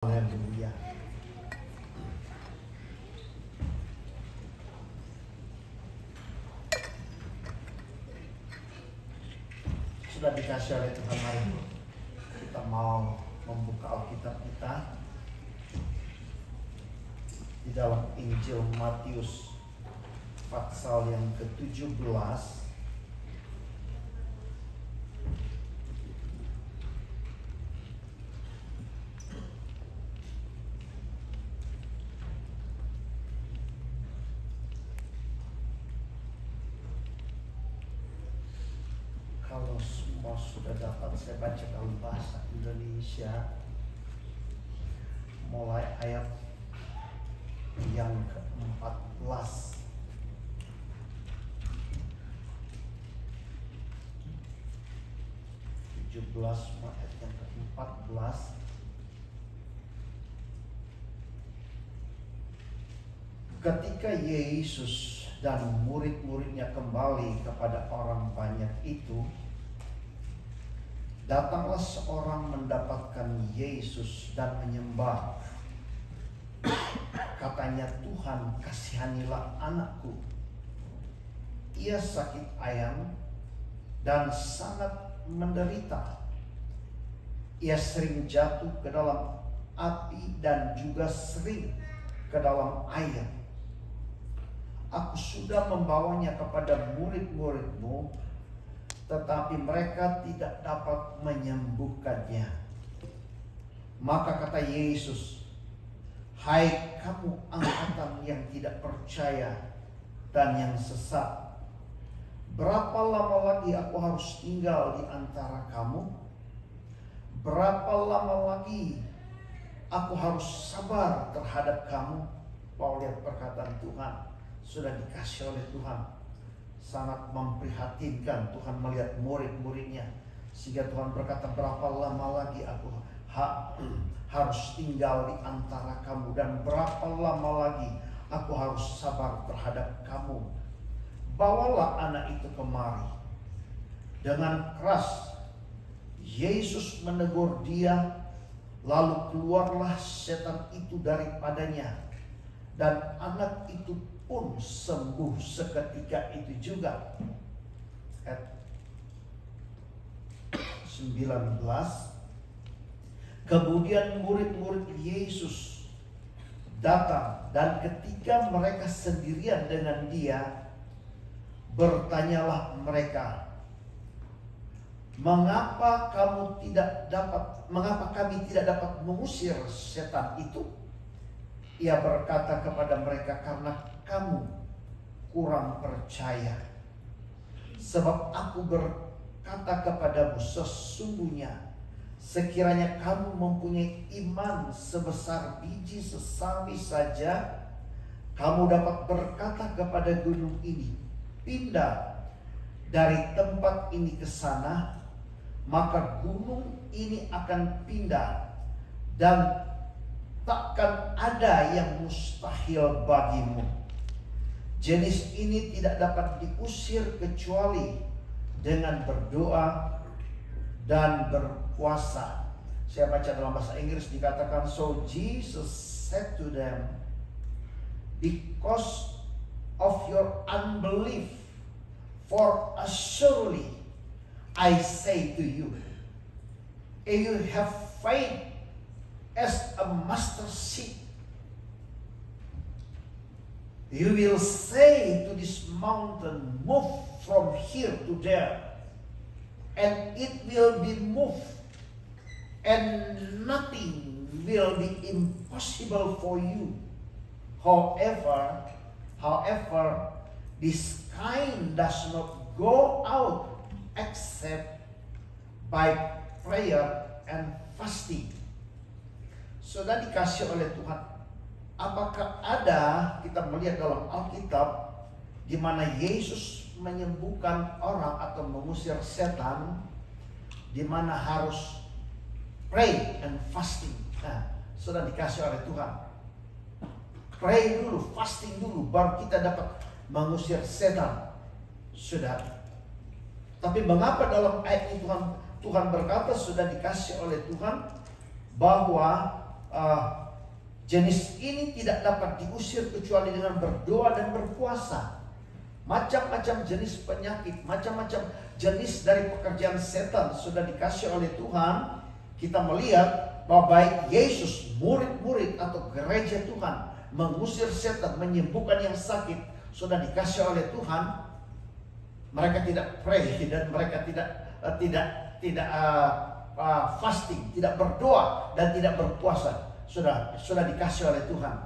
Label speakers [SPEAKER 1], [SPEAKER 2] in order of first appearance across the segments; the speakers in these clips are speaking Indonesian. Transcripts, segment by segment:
[SPEAKER 1] Haleluya. Sudah dikasih oleh Tuhan, hari kita mau membuka Alkitab kita di dalam Injil Matius pasal yang ke-17. Kalau semua sudah dapat, saya baca dalam bahasa Indonesia mulai ayat yang ke-14. Ayat yang ke-14. Ketika Yesus dan murid-muridnya kembali kepada orang banyak itu, datanglah seorang mendapatkan Yesus dan menyembah. Katanya, "Tuhan, kasihanilah anakku. Ia sakit ayam dan sangat menderita. Ia sering jatuh ke dalam api dan juga sering ke dalam air. Aku sudah membawanya kepada murid-muridmu, tetapi mereka tidak dapat menyembuhkannya." Maka kata Yesus, "Hai kamu angkatan yang tidak percaya dan yang sesat, berapa lama lagi aku harus tinggal di antara kamu? Berapa lama lagi aku harus sabar terhadap kamu?" Wow, lihat perkataan Tuhan. Sudah dikasih oleh Tuhan. Sangat memprihatinkan Tuhan melihat murid-muridnya. Sehingga Tuhan berkata, "Berapa lama lagi aku harus tinggal di antara kamu, dan berapa lama lagi aku harus sabar terhadap kamu? Bawalah anak itu kemari." Dengan keras Yesus menegur dia, lalu keluarlah setan itu daripadanya, dan anak itu pun sembuh seketika itu juga. Ayat 19. Kemudian murid-murid Yesus datang, dan ketika mereka sendirian dengan dia, bertanyalah mereka, mengapa kami tidak dapat mengusir setan itu?" Ia berkata kepada mereka, "Karena kamu kurang percaya. Sebab aku berkata kepadamu, sesungguhnya sekiranya kamu mempunyai iman sebesar biji sesawi saja, kamu dapat berkata kepada gunung ini, pindah dari tempat ini ke sana, maka gunung ini akan pindah, dan takkan ada yang mustahil bagimu. Jenis ini tidak dapat diusir kecuali dengan berdoa dan berpuasa." Saya baca dalam bahasa Inggris, dikatakan, "So Jesus said to them, because of your unbelief, for assuredly I say to you, if you have faith as a mustard seed, you will say to this mountain, move from here to there, and it will be moved, and nothing will be impossible for you. However, this kind does not go out except by prayer and fasting." Sudah dikasih oleh Tuhan. Apakah ada, kita melihat dalam Alkitab, di mana Yesus menyembuhkan orang atau mengusir setan, di mana harus pray and fasting. Nah, sudah dikasih oleh Tuhan. Pray dulu, fasting dulu, baru kita dapat mengusir setan. Sudah. Tapi mengapa dalam ayat ini Tuhan berkata sudah dikasih oleh Tuhan bahwa jenis ini tidak dapat diusir kecuali dengan berdoa dan berpuasa. Macam-macam jenis penyakit, macam-macam jenis dari pekerjaan setan sudah dikasih oleh Tuhan. Kita melihat bahwa baik Yesus, murid-murid atau gereja Tuhan mengusir setan, menyembuhkan yang sakit, sudah dikasih oleh Tuhan. Mereka tidak pray dan mereka tidak fasting, tidak berdoa dan tidak berpuasa. Sudah dikasih oleh Tuhan.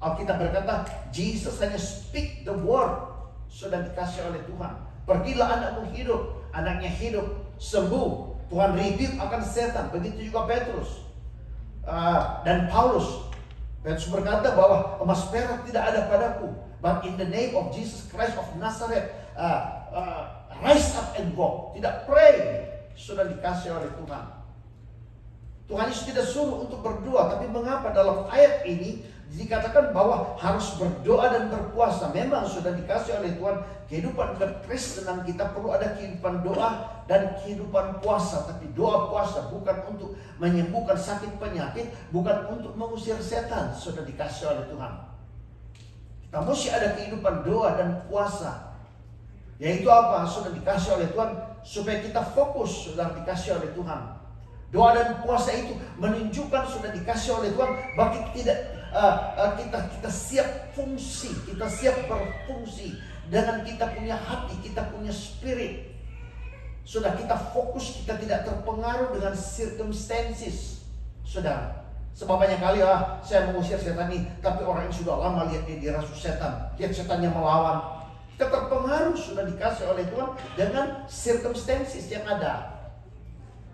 [SPEAKER 1] Alkitab berkata, Jesus hanya speak the word, sudah dikasih oleh Tuhan. Pergilah anakmu hidup, anaknya hidup, sembuh. Tuhan rebuke akan setan. Begitu juga Petrus dan Paulus. Petrus berkata bahwa emas perak tidak ada padaku, but in the name of Jesus Christ of Nazareth, rise up and walk. Tidak pray, sudah dikasih oleh Tuhan. Tuhan Yesus tidak suruh untuk berdoa, tapi mengapa dalam ayat ini dikatakan bahwa harus berdoa dan berpuasa? Memang sudah dikasih oleh Tuhan kehidupan kekristenan kita perlu ada kehidupan doa dan kehidupan puasa. Tapi doa puasa bukan untuk menyembuhkan sakit penyakit, bukan untuk mengusir setan. Sudah dikasih oleh Tuhan. Kita mesti ada kehidupan doa dan puasa. Yaitu apa? Sudah dikasih oleh Tuhan supaya kita fokus. Sudah dikasih oleh Tuhan. Doa dan puasa itu menunjukkan sudah dikasih oleh Tuhan bagi kita siap fungsi, kita siap berfungsi dengan kita punya hati, kita punya spirit. Sudah kita fokus, kita tidak terpengaruh dengan circumstances. Sudah, sebab banyak kali saya mengusir setan ini, tapi orang ini sudah lama lihat dia dirasuki setan, lihat setannya melawan. Kita terpengaruh, sudah dikasih oleh Tuhan dengan circumstances yang ada.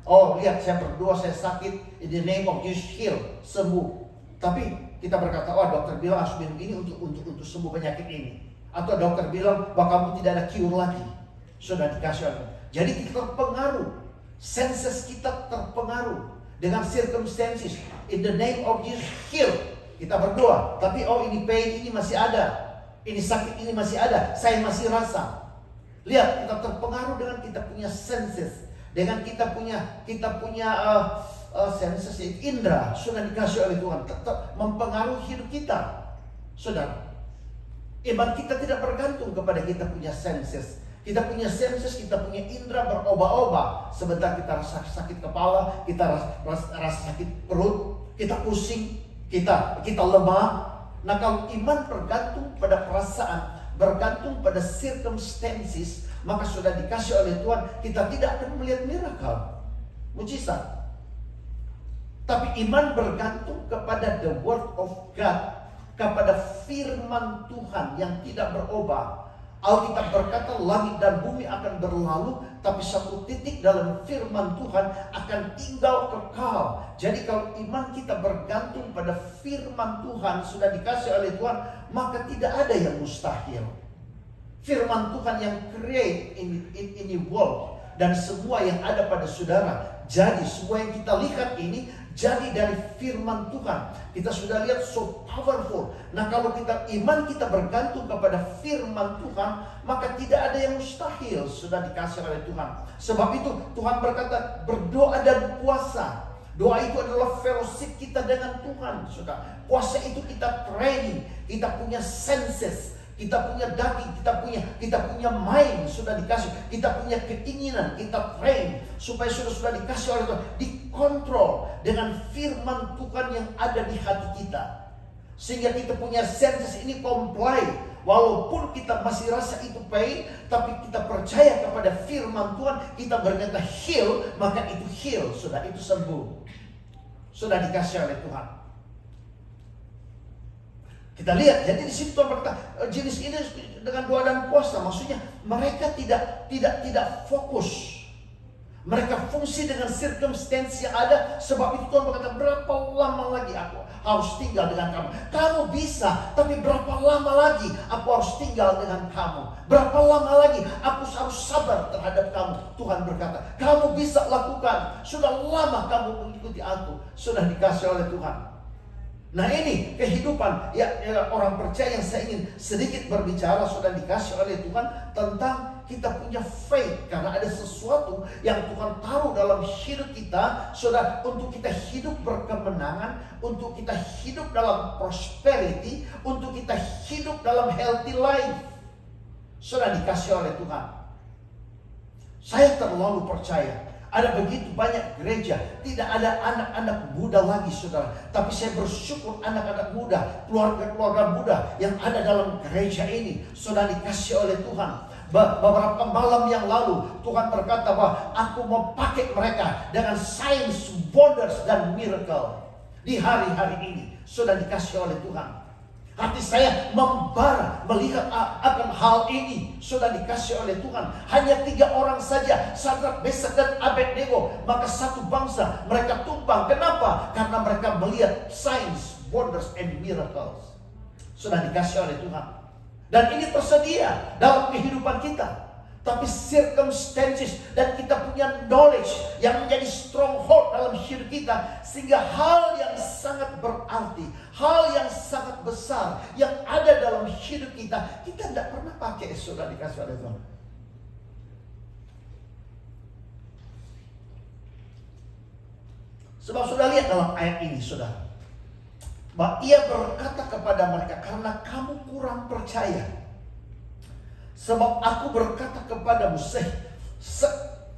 [SPEAKER 1] Oh, lihat saya berdoa, saya sakit, in the name of Jesus, heal, sembuh. Tapi kita berkata, oh dokter bilang harus minum ini untuk sembuh penyakit ini. Atau dokter bilang bahwa kamu tidak ada cure lagi. Sudah dikasih oleh. Jadi kita terpengaruh, senses kita terpengaruh dengan circumstances. In the name of Jesus, heal. Kita berdoa, tapi oh ini pain ini masih ada, ini sakit ini masih ada, saya masih rasa. Lihat, kita terpengaruh dengan kita punya senses. Dengan kita punya senses, indera sudah dikasih oleh Tuhan, tetap mempengaruhi hidup kita. Saudara, iman kita tidak bergantung kepada kita punya senses. Kita punya senses, kita punya indera berubah-ubah. Sebentar kita rasa sakit kepala, kita rasa sakit perut, kita pusing, kita lemah. Nah, kalau iman bergantung pada perasaan, bergantung pada circumstances, maka sudah dikasih oleh Tuhan, kita tidak akan melihat miracle, mujizat. Tapi iman bergantung kepada the word of God, kepada firman Tuhan yang tidak berubah. Alkitab berkata langit dan bumi akan berlalu, tapi satu titik dalam firman Tuhan akan tinggal kekal. Jadi kalau iman kita bergantung pada firman Tuhan, sudah dikasih oleh Tuhan, maka tidak ada yang mustahil. Firman Tuhan yang create in the world, dan semua yang ada pada saudara. Jadi semua yang kita lihat ini jadi dari firman Tuhan. Kita sudah lihat so powerful. Nah, kalau iman kita bergantung kepada firman Tuhan, maka tidak ada yang mustahil, sudah dikasih oleh Tuhan. Sebab itu Tuhan berkata berdoa dan puasa. Doa itu adalah fellowship kita dengan Tuhan, saudara. Puasa itu kita training, kita punya senses, kita punya daging, kita punya mind, sudah dikasih. Kita punya keinginan, kita train supaya sudah dikasih oleh Tuhan, dikontrol dengan firman Tuhan yang ada di hati kita. Sehingga kita punya senses ini comply. Walaupun kita masih rasa itu pain, tapi kita percaya kepada firman Tuhan, kita berkata heal, maka itu heal, sudah itu sembuh. Sudah dikasih oleh Tuhan. Kita lihat, jadi di situ Tuhan berkata jenis ini dengan doa dan puasa, maksudnya mereka tidak fokus. Mereka fungsi dengan circumstance yang ada. Sebab itu Tuhan berkata, berapa lama lagi aku harus tinggal dengan kamu? Kamu bisa, tapi berapa lama lagi aku harus tinggal dengan kamu? Berapa lama lagi aku harus sabar terhadap kamu? Tuhan berkata, kamu bisa lakukan. Sudah lama kamu mengikuti aku, sudah dikasih oleh Tuhan. Nah, ini kehidupan ya orang percaya yang saya ingin sedikit berbicara, sudah dikasih oleh Tuhan tentang kita punya faith. Karena ada sesuatu yang Tuhan taruh dalam hidup kita, saudara, untuk kita hidup berkemenangan, untuk kita hidup dalam prosperity, untuk kita hidup dalam healthy life. Saudara, dikasih oleh Tuhan. Saya terlalu percaya. Ada begitu banyak gereja, tidak ada anak-anak muda lagi, saudara. Tapi saya bersyukur anak-anak muda, keluarga-keluarga muda yang ada dalam gereja ini, saudara, dikasih oleh Tuhan. Beberapa malam yang lalu, Tuhan berkata bahwa aku mau pakai mereka dengan signs, wonders, dan miracle. Di hari-hari ini, saudara, dikasih oleh Tuhan. Hati saya membara melihat akan hal ini. Sudah dikasih oleh Tuhan. Hanya 3 orang saja, Sadrak, Mesak, dan Abednego. Maka satu bangsa mereka tumbang. Kenapa? Karena mereka melihat signs, wonders, and miracles. Sudah dikasih oleh Tuhan. Dan ini tersedia dalam kehidupan kita. Tapi circumstances dan kita punya knowledge yang menjadi stronghold dalam hidup kita, sehingga hal yang sangat berarti, hal yang sangat besar yang ada dalam hidup kita, kita tidak pernah pakai. Sudah dikasih oleh Tuhan. Sebab sudah lihat dalam ayat ini, saudara, bahwa ia berkata kepada mereka, karena kamu kurang percaya. Sebab aku berkata kepadamu,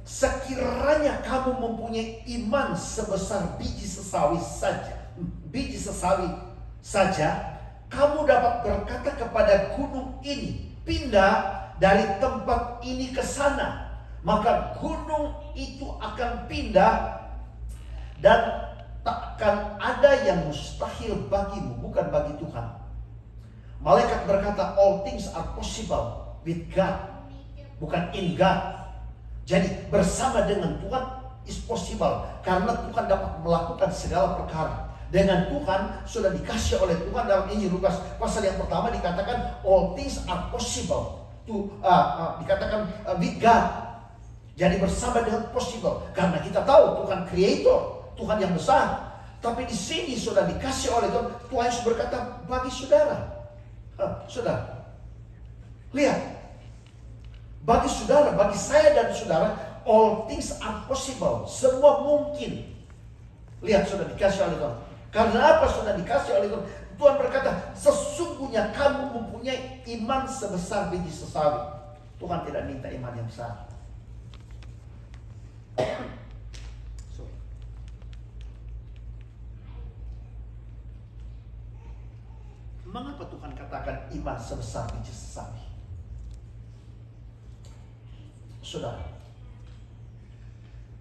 [SPEAKER 1] sekiranya kamu mempunyai iman sebesar biji sesawi saja, kamu dapat berkata kepada gunung ini, pindah dari tempat ini ke sana, maka gunung itu akan pindah, dan takkan ada yang mustahil bagimu, bukan bagi Tuhan. Malaikat berkata, all things are possible with God, bukan in God. Jadi bersama dengan Tuhan is possible, karena Tuhan dapat melakukan segala perkara. Dengan Tuhan sudah dikasih oleh Tuhan. Dalam Injil Lukas pasal yang pertama dikatakan all things are possible to dikatakan with God. Jadi bersama dengan possible, karena kita tahu Tuhan creator, Tuhan yang besar. Tapi di sini sudah dikasih oleh Tuhan. Tuhan berkata bagi saudara. Saudara, lihat, bagi saudara, bagi saya dan saudara, all things are possible. Semua mungkin. Lihat, sudah dikasih oleh Tuhan. Karena apa sudah dikasih oleh Tuhan? Tuhan berkata, sesungguhnya kamu mempunyai iman sebesar biji sesawi. Tuhan tidak minta iman yang besar. Mengapa Tuhan katakan iman sebesar biji sesawi? Saudara,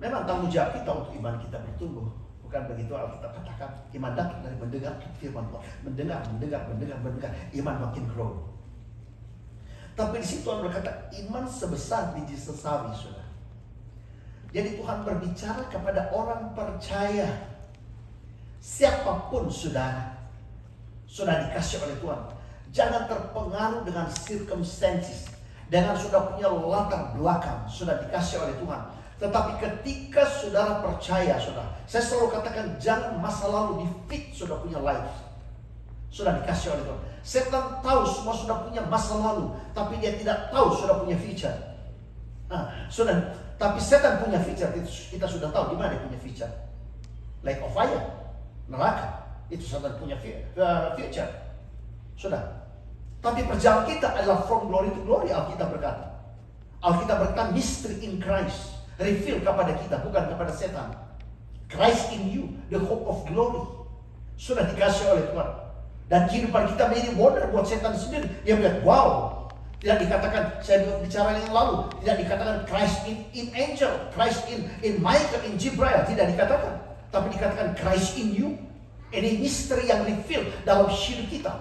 [SPEAKER 1] memang tanggung jawab kita untuk iman kita bertumbuh. Bukan begitu Alkitab katakan, iman datang dari mendengar firman Tuhan. Mendengar, iman makin grow. Tapi di situ Tuhan berkata, iman sebesar biji sesawi, saudara. Jadi Tuhan berbicara kepada orang percaya. Siapapun saudara, sudah dikasih oleh Tuhan. Jangan terpengaruh dengan circumstances, dengan sudah punya latar belakang, sudah dikasih oleh Tuhan. Tetapi ketika saudara percaya, saudara, saya selalu katakan jangan masa lalu di-fit sudah punya life. Sudah dikasih oleh Tuhan. Setan tahu semua sudah punya masa lalu, tapi dia tidak tahu sudah punya future. Tapi setan punya future, kita sudah tahu di mana dia punya future. Lake of fire, neraka. Itu setan punya future. Sudah. Tapi perjalanan kita adalah from glory to glory, Alkitab berkata. Alkitab berkata mystery in Christ. Reveal kepada kita, bukan kepada setan. Christ in you, the hope of glory. Sudah dikasih oleh Tuhan. Dan kehidupan kita menjadi wonder buat setan sendiri. Dia melihat, wow. Tidak dikatakan, saya bicara yang lalu, tidak dikatakan Christ in angel, Christ in Michael, in Jibril. Tidak dikatakan. Tapi dikatakan Christ in you. Ini misteri yang reveal dalam hidup kita.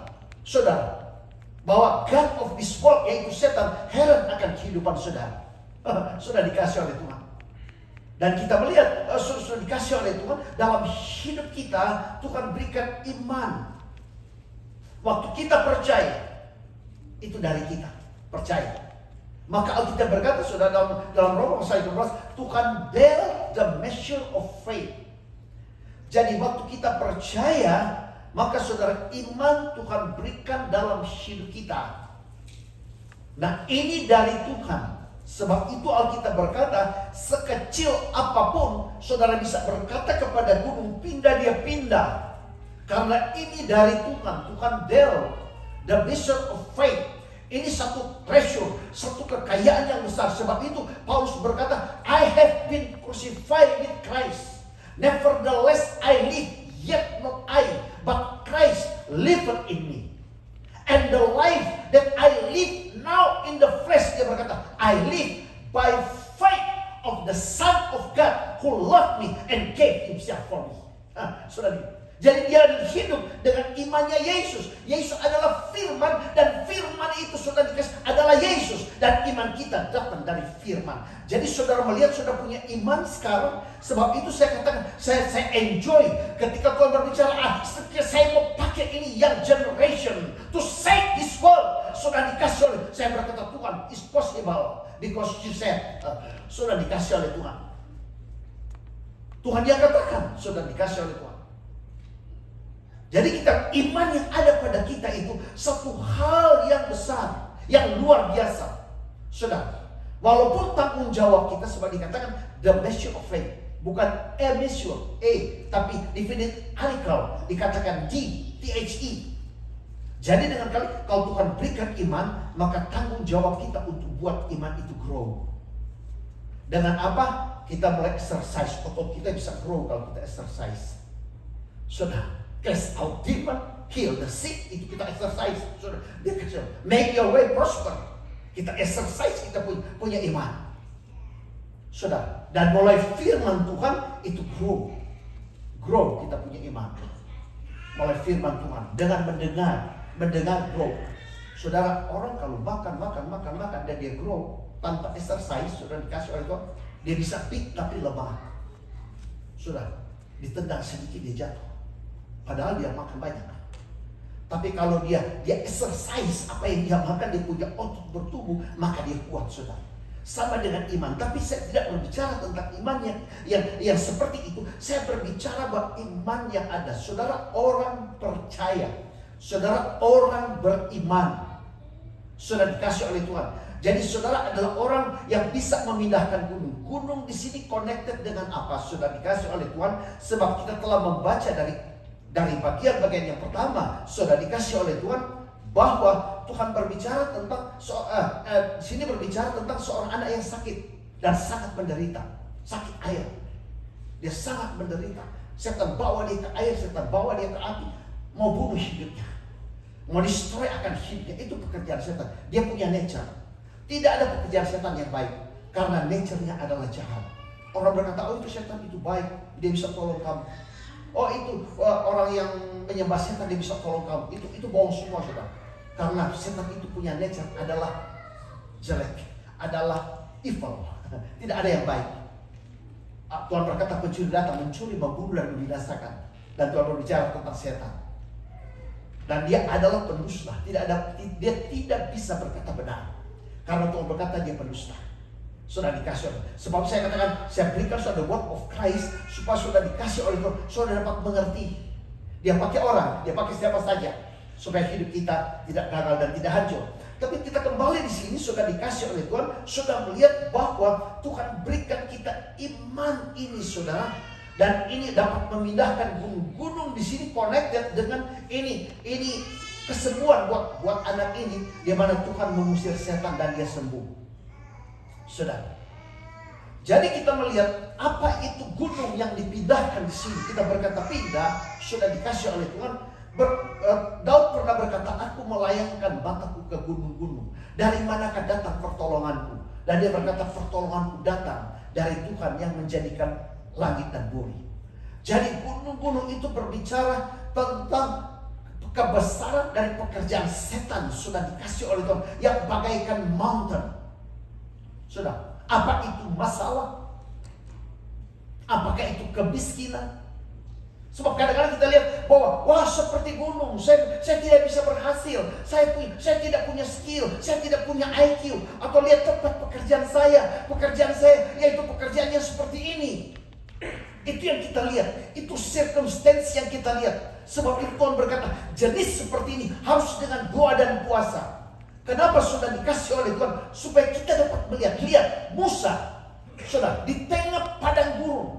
[SPEAKER 1] Saudara, bahwa God of this world, yaitu setan, heran akan kehidupan saudara. Sudah dikasih oleh Tuhan. Dan kita melihat, sudah dikasih oleh Tuhan. Dalam hidup kita, Tuhan berikan iman. Waktu kita percaya, itu dari kita. Percaya. Maka Alkitab berkata, sudah dalam Roma pasal 12, Tuhan bear the measure of faith. Jadi waktu kita percaya, maka saudara, iman Tuhan berikan dalam hidup kita. Nah, ini dari Tuhan. Sebab itu Alkitab berkata, sekecil apapun saudara bisa berkata kepada gunung, pindah, dia pindah. Karena ini dari Tuhan. Tuhan deal the mission of faith. Ini satu treasure, satu kekayaan yang besar. Sebab itu Paulus berkata, I have been crucified with Christ. Nevertheless I live, yet not I, but Christ liveth in me. And the life that I live now in the flesh, dia berkata, I live by faith of the Son of God who loved me and gave himself for me. Saudara, jadi dia hidup dengan imannya Yesus. Yesus adalah firman, dan firman itu saudara dikasih adalah Yesus, dan iman kita datang dari firman. Jadi saudara melihat saudara punya iman sekarang. Sebab itu saya katakan, saya enjoy ketika Tuhan berbicara, saya mau pakai ini young generation to save this world. Saudara dikasih oleh, saya berkata, Tuhan, it's possible because you said. Saudara dikasih oleh Tuhan. Tuhan dia katakan, saudara dikasih oleh Tuhan. Jadi kita, iman yang ada pada kita itu satu hal yang besar, yang luar biasa. Saudara, walaupun tanggung jawab kita sebab dikatakan the measure of faith, bukan a measure, tapi definite article dikatakan the. Jadi dengan kali kalau Tuhan berikan iman, maka tanggung jawab kita untuk buat iman itu grow. Dengan apa? Kita mulai exercise, otot kita bisa grow kalau kita exercise. Saudara, cast out demon, heal the sick, itu kita exercise. Saudara, dia kecil. Make your way prosper. Kita exercise, kita punya iman. Saudara, dan mulai firman Tuhan itu grow kita punya iman. Mulai firman Tuhan dengan mendengar grow. Saudara, orang kalau makan dan dia grow tanpa exercise, saudara dikasih oleh Tuhan, dia bisa fit tapi lemah. Saudara, ditendang sedikit dia jatuh. Padahal dia makan banyak. Tapi kalau dia exercise apa yang dia makan, dia punya otot bertumbuh, maka dia kuat, saudara. Sama dengan iman. Tapi saya tidak berbicara tentang iman yang seperti itu. Saya berbicara bahwa iman yang ada. Saudara, orang percaya. Saudara, orang beriman. Saudara dikasih oleh Tuhan. Jadi saudara adalah orang yang bisa memindahkan gunung. Gunung di sini connected dengan apa? Saudara dikasih oleh Tuhan. Sebab kita telah membaca dari bagian-bagian yang pertama, saudara dikasih oleh Tuhan bahwa Tuhan berbicara tentang sini berbicara tentang seorang anak yang sakit dan sangat menderita, sakit air. Dia sangat menderita. Setan bawa dia ke air, setan bawa dia ke api, mau bunuh hidupnya, mau destroy akan hidupnya. Itu pekerjaan setan. Dia punya nature. Tidak ada pekerjaan setan yang baik, karena nature-nya adalah jahat. Orang berkata, oh itu setan itu baik, dia bisa tolong kamu. Oh itu orang yang menyembah setan, dia bisa tolong kamu. Itu bohong semua, saudara. Karena setan itu punya nature adalah jelek, adalah evil. Tidak ada yang baik. Tuhan berkata, pencuri datang mencuri, membunuh dan membinasakan. Dan Tuhan berbicara tentang setan. Dan dia adalah pendusta. Dia tidak bisa berkata benar. Karena Tuhan berkata dia pendusta. Sudah dikasih oleh. Sebab saya katakan, saya berikan sudah the word of Christ supaya sudah dikasih oleh Tuhan, sudah dapat mengerti. Dia pakai orang, dia pakai siapa saja supaya hidup kita tidak gagal dan tidak hancur. Tapi kita kembali di sini sudah dikasih oleh Tuhan, sudah melihat bahwa Tuhan berikan kita iman ini, saudara, dan ini dapat memindahkan gunung-gunung di sini connected dengan ini kesembuhan buat anak ini, di mana Tuhan mengusir setan dan dia sembuh. Saudara, jadi kita melihat apa itu gunung yang dipindahkan di sini. Kita berkata pindah, sudah dikasih oleh Tuhan. Daud pernah berkata, aku melayangkan mataku ke gunung-gunung. Dari manakah datang pertolonganku? Dan dia berkata, pertolonganku datang dari Tuhan yang menjadikan langit dan bumi. Jadi gunung-gunung itu berbicara tentang kebesaran dari pekerjaan setan, sudah dikasih oleh Tuhan, yang bagaikan mountain. Sudah, apa itu masalah? Apakah itu kemiskinan? Sebab kadang-kadang kita lihat bahwa wah seperti gunung, saya tidak bisa berhasil, saya tidak punya skill, saya tidak punya IQ, atau lihat tempat pekerjaan saya yaitu pekerjaannya seperti ini. Itu yang kita lihat, itu circumstance yang kita lihat. Sebab itu Tuhan berkata, jenis seperti ini harus dengan doa dan puasa. Kenapa sudah dikasih oleh Tuhan? Supaya kita dapat melihat. Lihat Musa, saudara, di tengah padang gurun.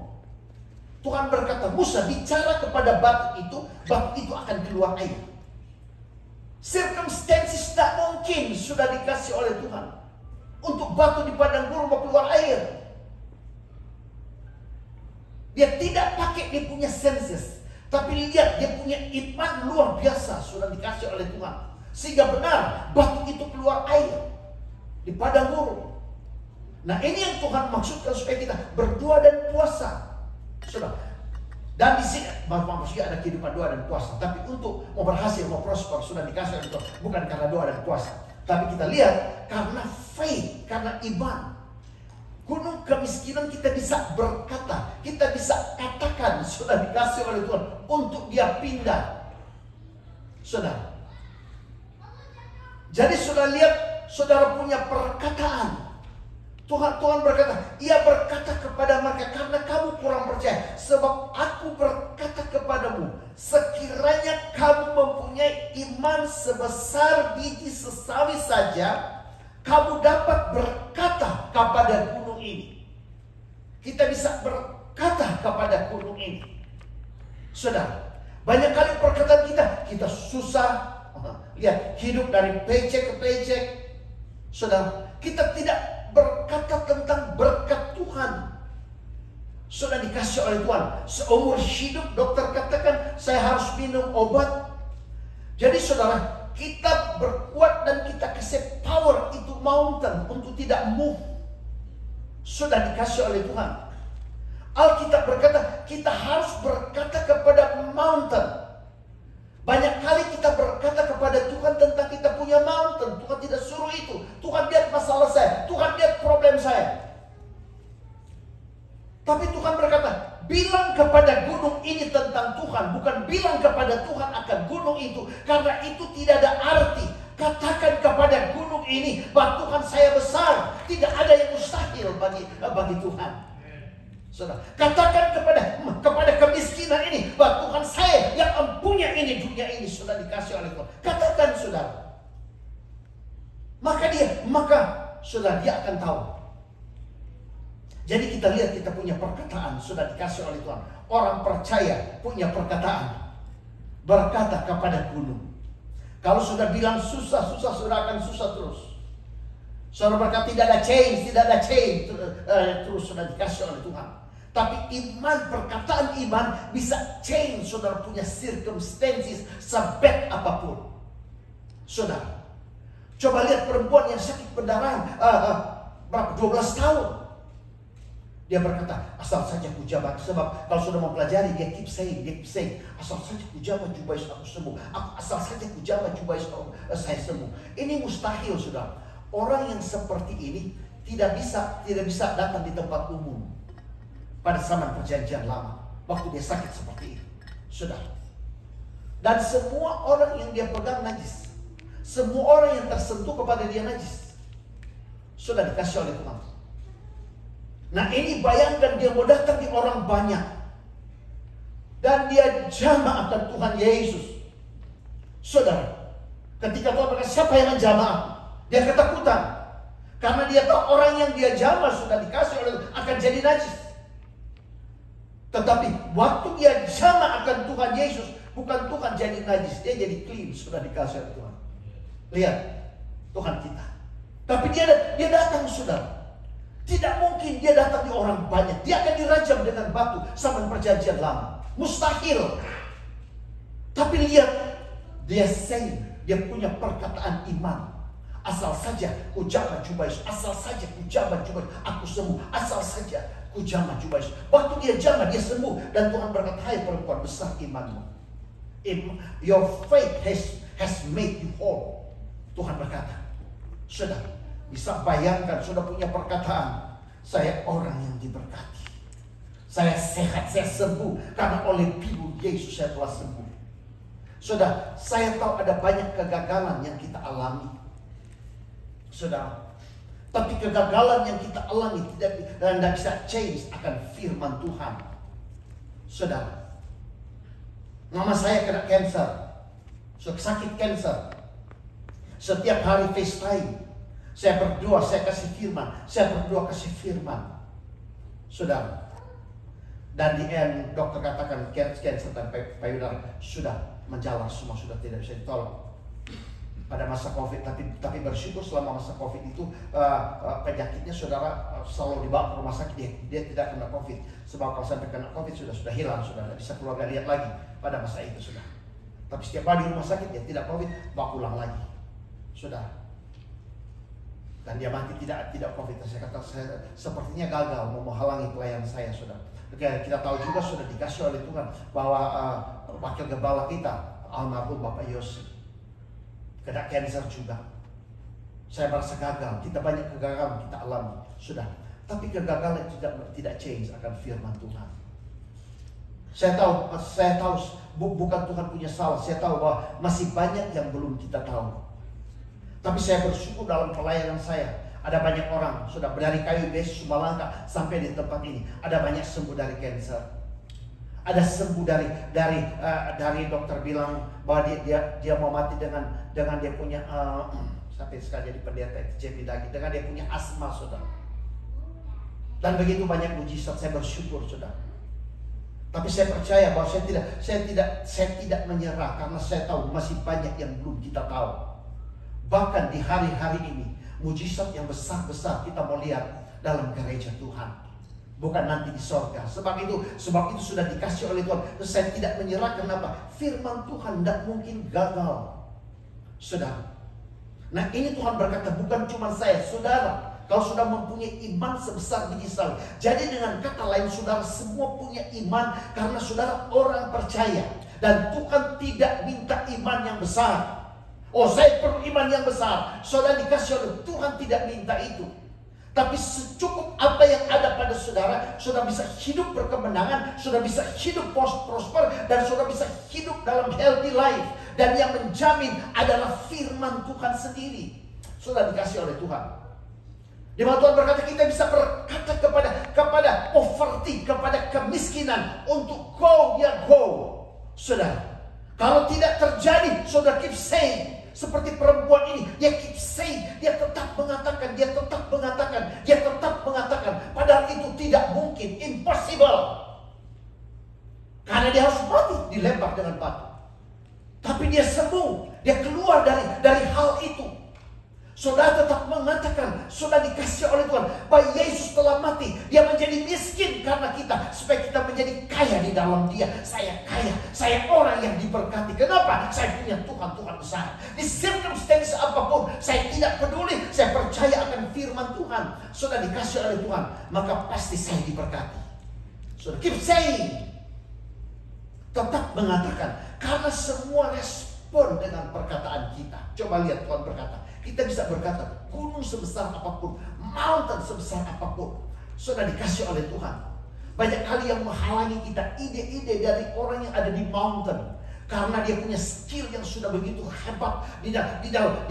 [SPEAKER 1] Tuhan berkata, Musa bicara kepada batu itu akan keluar air. Circumstances tidak mungkin sudah dikasih oleh Tuhan untuk batu di padang gurun mau keluar air. Dia tidak pakai dia punya senses, tapi lihat dia punya iman luar biasa sudah dikasih oleh Tuhan, sehingga benar batu itu keluar air di padang gurun. Nah, ini yang Tuhan maksudkan supaya kita berdoa dan puasa, saudara. Dan di sini maksudnya ada kehidupan doa dan puasa. Tapi untuk mau berhasil, mau prosper, sudah dikasih oleh Tuhan, bukan karena doa dan puasa. Tapi kita lihat karena faith, karena iman. Gunung kemiskinan kita bisa berkata, kita bisa katakan sudah dikasih oleh Tuhan untuk dia pindah, saudara. Jadi sudah lihat, saudara punya perkataan. Tuhan berkata, ia berkata kepada mereka, karena kamu kurang percaya, sebab aku berkata kepadamu, sekiranya kamu mempunyai iman sebesar biji sesawi saja, kamu dapat berkata kepada gunung ini. Kita bisa berkata kepada gunung ini. Saudara, banyak kali perkataan kita susah. Lihat, hidup dari paycheck ke paycheck. Saudara, kita tidak berkata tentang berkat Tuhan. Sudah dikasih oleh Tuhan. Seumur hidup dokter katakan saya harus minum obat. Jadi saudara, kita berkuat dan kita kasih power itu mountain untuk tidak move. Sudah dikasih oleh Tuhan. Alkitab berkata kita harus berkata kepada mountain. Banyak kali kita berkata kepada Tuhan tentang kita punya mountain. Tuhan tidak suruh itu. Tuhan lihat masalah saya. Tuhan lihat problem saya. Tapi Tuhan berkata, bilang kepada gunung ini tentang Tuhan. Bukan bilang kepada Tuhan akan gunung itu. Karena itu tidak ada arti. Katakan kepada gunung ini bahwa Tuhan saya besar. Tidak ada yang mustahil bagi Tuhan. Saudara, katakan kepada kemiskinan ini bahwa Tuhan saya yang mempunyai ini, dunia ini sudah dikasih oleh Tuhan. Katakan saudara. Maka saudara dia akan tahu. Jadi kita lihat kita punya perkataan sudah dikasih oleh Tuhan. Orang percaya punya perkataan. Berkata kepada gunung. Kalau sudah bilang susah sudah akan susah terus. Saudara berkata tidak ada change terus sudah dikasih oleh Tuhan. Tapi iman, perkataan iman bisa change saudara punya circumstances sebab apapun. Saudara, coba lihat perempuan yang sakit pendarahan berapa 12 tahun. Dia berkata, asal saja ku jabat. Sebab kalau sudah mempelajari dia keep saying, asal saja ku jabat jubah Yesus aku sembuh. Asal saja ku jabat jubah Yesus saya sembuh. Ini mustahil saudara. Orang yang seperti ini tidak bisa datang di tempat umum. Pada zaman perjanjian lama, waktu dia sakit seperti itu, saudara. Dan semua orang yang dia pegang najis, semua orang yang tersentuh kepada dia najis, sudah dikasih oleh Tuhan. Nah ini bayangkan dia mau datang di orang banyak, dan dia jamah akan Tuhan Yesus, saudara. Ketika Tuhan berkata siapa yang menjamah aku, dia ketakutan, karena dia tahu orang yang dia jamah sudah dikasih oleh Tuhan akan jadi najis. Tetapi waktu dia sama akan Tuhan Yesus, bukan Tuhan jadi najis, dia jadi clean, sudah dikasih oleh Tuhan. Lihat Tuhan kita. Tapi dia datang saudara. Tidak mungkin dia datang di orang banyak. Dia akan dirajam dengan batu zaman perjanjian lama. Mustahil. Tapi lihat, dia punya perkataan iman. Asal saja ku jamah jubah Yesus, asal saja ku jamah jubah Yesus, aku sembuh. Asal saja ku jamah jubah Yesus. Waktu dia jamah, dia sembuh. Dan Tuhan berkata, hai perempuan, besar imanmu. Your faith has made you whole. Tuhan berkata, sudah bisa bayangkan, sudah punya perkataan, saya orang yang diberkati. Saya sehat, saya sembuh. Karena oleh biru Yesus saya telah sembuh. Sudah, saya tahu ada banyak kegagalan yang kita alami. Saudara, tapi kegagalan yang kita alami tidak bisa change akan firman Tuhan. Saudara, mama saya kena cancer, sakit cancer. Setiap hari FaceTime. Saya berdoa, saya kasih firman. Saya berdoa kasih firman. Saudara. Dan di end dokter katakan cancer dan payudara sudah menjalar, semua sudah tidak bisa ditolong. Pada masa COVID, tapi bersyukur selama masa COVID itu penyakitnya saudara selalu dibawa ke rumah sakit. Dia tidak kena COVID. Sebab kalau sampai kena COVID sudah hilang, sudah tidak bisa keluarga lihat lagi pada masa itu sudah. Tapi setiap hari di rumah sakit dia tidak COVID, bawa pulang lagi, sudah. Dan dia mati tidak COVID. Saya kata sepertinya gagal mau menghalangi pelayanan saya, sudah. Kita tahu juga sudah dikasih oleh Tuhan bahwa wakil gembala kita almarhum Bapak Yosi kena cancer juga. Saya merasa gagal. Kita banyak kegagalan kita alami, sudah. Tapi kegagalan tidak change akan firman Tuhan. Saya tahu bukan Tuhan punya salah. Saya tahu bahwa masih banyak yang belum kita tahu. Tapi saya bersyukur dalam pelayanan saya. Ada banyak orang sudah dari Kayu Besi Sumalangka sampai di tempat ini. Ada banyak sembuh dari cancer. Ada sembuh dari dokter bilang bahwa dia mau mati dengan dia punya sampai sekarang jadi pendeta itu lagi dengan dia punya asma, saudara. Dan begitu banyak mujizat, saya bersyukur, saudara. Tapi saya percaya bahwa saya tidak menyerah karena saya tahu masih banyak yang belum kita tahu. Bahkan di hari-hari ini mujizat yang besar-besar kita mau lihat dalam gereja Tuhan. Bukan nanti di sorga. Sebab itu sudah dikasih oleh Tuhan. Saya tidak menyerah. Kenapa? Firman Tuhan tidak mungkin gagal, saudara. Nah ini Tuhan berkata bukan cuma saya, saudara. Kalau sudah mempunyai iman sebesar biji sawi. Jadi dengan kata lain saudara semua punya iman. Karena saudara orang percaya. Dan Tuhan tidak minta iman yang besar. Oh saya perlu iman yang besar. Saudara dikasih oleh Tuhan tidak minta itu. Tapi secukup apa yang ada pada saudara, saudara bisa hidup berkemenangan, saudara bisa hidup prosper, dan saudara bisa hidup dalam healthy life. Dan yang menjamin adalah firman Tuhan sendiri. Saudara dikasih oleh Tuhan. Di mana Tuhan berkata kita bisa berkata kepada poverty, kepada kemiskinan untuk go ya go. Saudara, kalau tidak terjadi, saudara keep saying. Seperti perempuan ini, dia keep saying, dia tetap mengatakan. Padahal itu tidak mungkin, impossible. Karena dia harus mati, dilempar dengan batu. Tapi dia sembuh, dia keluar dari hal itu. Saudara tetap mengatakan, saudara dikasih oleh Tuhan bahwa Yesus telah mati. Dia menjadi miskin karena kita, supaya kita menjadi kaya di dalam Dia. Saya kaya, saya orang yang diberkati. Kenapa? Saya punya Tuhan besar. Di circumstance apapun, saya tidak peduli. Saya percaya akan firman Tuhan. Saudara dikasih oleh Tuhan, maka pasti saya diberkati. Saudara keep saying, tetap mengatakan, karena semua respon dengan perkataan kita. Coba lihat Tuhan berkata. Kita bisa berkata, gunung sebesar apapun, mountain sebesar apapun, sudah dikasih oleh Tuhan. Banyak kali yang menghalangi kita ide-ide dari orang yang ada di mountain. Karena dia punya skill yang sudah begitu hebat di